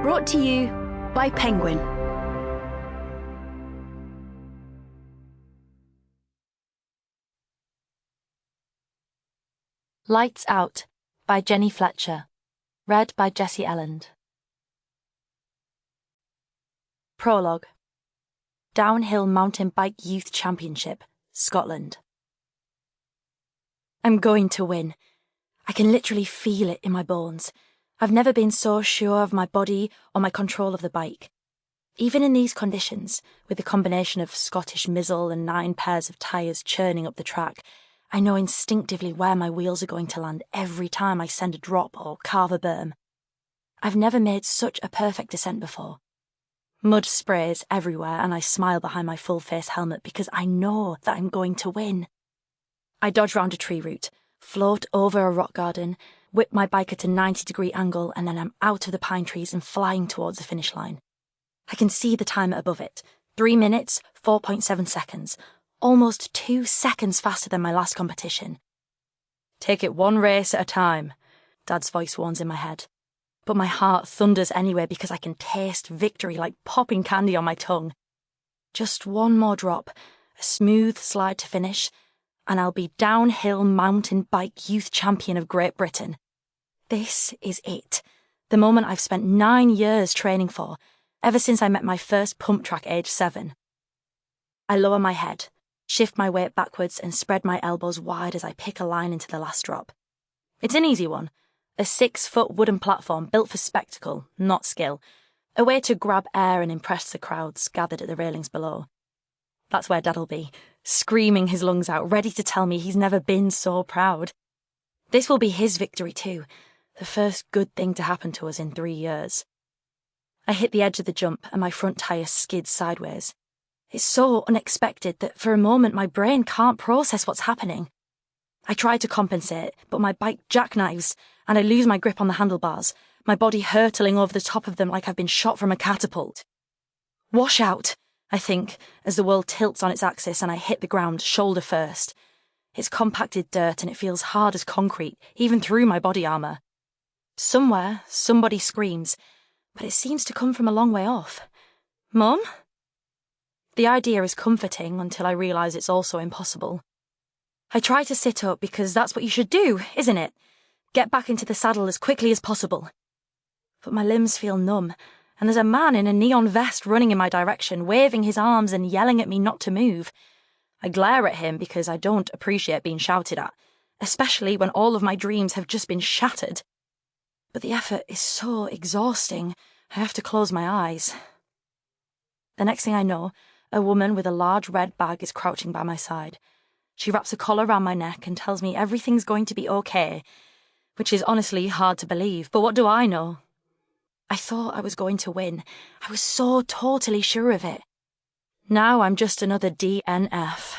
Brought to you by Penguin. Lights Out by Jenni Fletcher. Read by Jessie Elland. Prologue. Downhill Mountain Bike Youth Championship, Scotland. I'm going to win. I can literally feel it in my bones. I've never been so sure of my body or my control of the bike. Even in these conditions, with the combination of Scottish mizzle and 9 pairs of tyres churning up the track, I know instinctively where my wheels are going to land every time I send a drop or carve a berm. I've never made such a perfect descent before. Mud sprays everywhere and I smile behind my full-face helmet because I know that I'm going to win. I dodge round a tree root, float over a rock garden, whip my bike at a 90-degree angle, and then I'm out of the pine trees and flying towards the finish line. I can see the timer above it. 3 minutes, 4.7 seconds. Almost 2 seconds faster than my last competition. Take it one race at a time, Dad's voice warns in my head. But my heart thunders anyway because I can taste victory like popping candy on my tongue. Just one more drop, a smooth slide to finish, and I'll be downhill mountain bike youth champion of Great Britain. This is it. The moment I've spent 9 years training for, ever since I met my first pump track aged 7. I lower my head, shift my weight backwards and spread my elbows wide as I pick a line into the last drop. It's an easy one. A 6-foot wooden platform built for spectacle, not skill. A way to grab air and impress the crowds gathered at the railings below. That's where Dad'll be, screaming his lungs out, ready to tell me he's never been so proud. This will be his victory too, the first good thing to happen to us in 3 years. I hit the edge of the jump and my front tyre skids sideways. It's so unexpected that for a moment my brain can't process what's happening. I try to compensate, but my bike jackknives and I lose my grip on the handlebars, my body hurtling over the top of them like I've been shot from a catapult. Wash out, I think, as the world tilts on its axis and I hit the ground shoulder first. It's compacted dirt and it feels hard as concrete, even through my body armour. Somewhere, somebody screams, but it seems to come from a long way off. Mum? The idea is comforting until I realise it's also impossible. I try to sit up because that's what you should do, isn't it? Get back into the saddle as quickly as possible. But my limbs feel numb, and there's a man in a neon vest running in my direction, waving his arms and yelling at me not to move. I glare at him because I don't appreciate being shouted at, especially when all of my dreams have just been shattered. But the effort is so exhausting, I have to close my eyes. The next thing I know, a woman with a large red bag is crouching by my side. She wraps a collar around my neck and tells me everything's going to be okay, which is honestly hard to believe, but what do I know? I thought I was going to win. I was so totally sure of it. Now I'm just another DNF.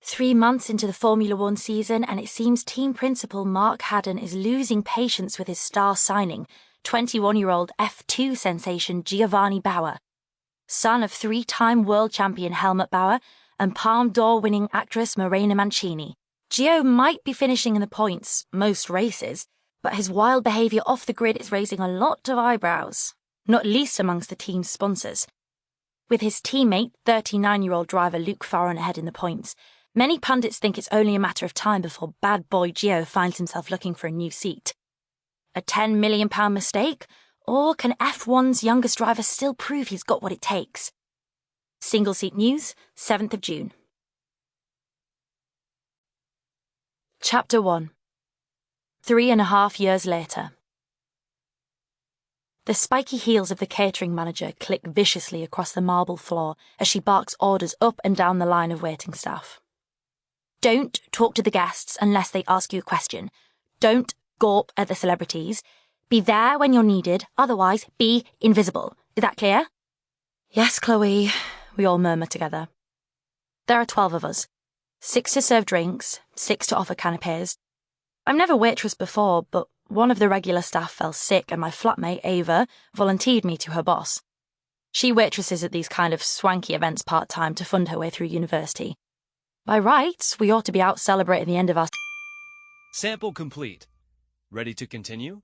3 months into the Formula One season, and it seems team principal Mark Haddon is losing patience with his star signing, 21-year-old F2 sensation Giovanni Bauer, son of 3-time world champion Helmut Bauer and Palme d'Or winning actress Morena Mancini. Gio might be finishing in the points most races, but his wild behaviour off the grid is raising a lot of eyebrows, not least amongst the team's sponsors. With his teammate, 39-year-old driver Luke Farron ahead in the points, many pundits think it's only a matter of time before bad boy Gio finds himself looking for a new seat. A £10 million mistake? Or can F1's youngest driver still prove he's got what it takes? Single Seat News, 7th of June. Chapter 1. 3.5 years later. The spiky heels of the catering manager click viciously across the marble floor as she barks orders up and down the line of waiting staff. Don't talk to the guests unless they ask you a question. Don't gawp at the celebrities. Be there when you're needed, otherwise be invisible. Is that clear? Yes, Chloe, we all murmur together. There are 12 of us. 6 to serve drinks, 6 to offer canapes. I've never waitressed before, but one of the regular staff fell sick and my flatmate, Ava, volunteered me to her boss. She waitresses at these kind of swanky events part-time to fund her way through university. By rights, we ought to be out celebrating the end of our... Sample complete. Ready to continue?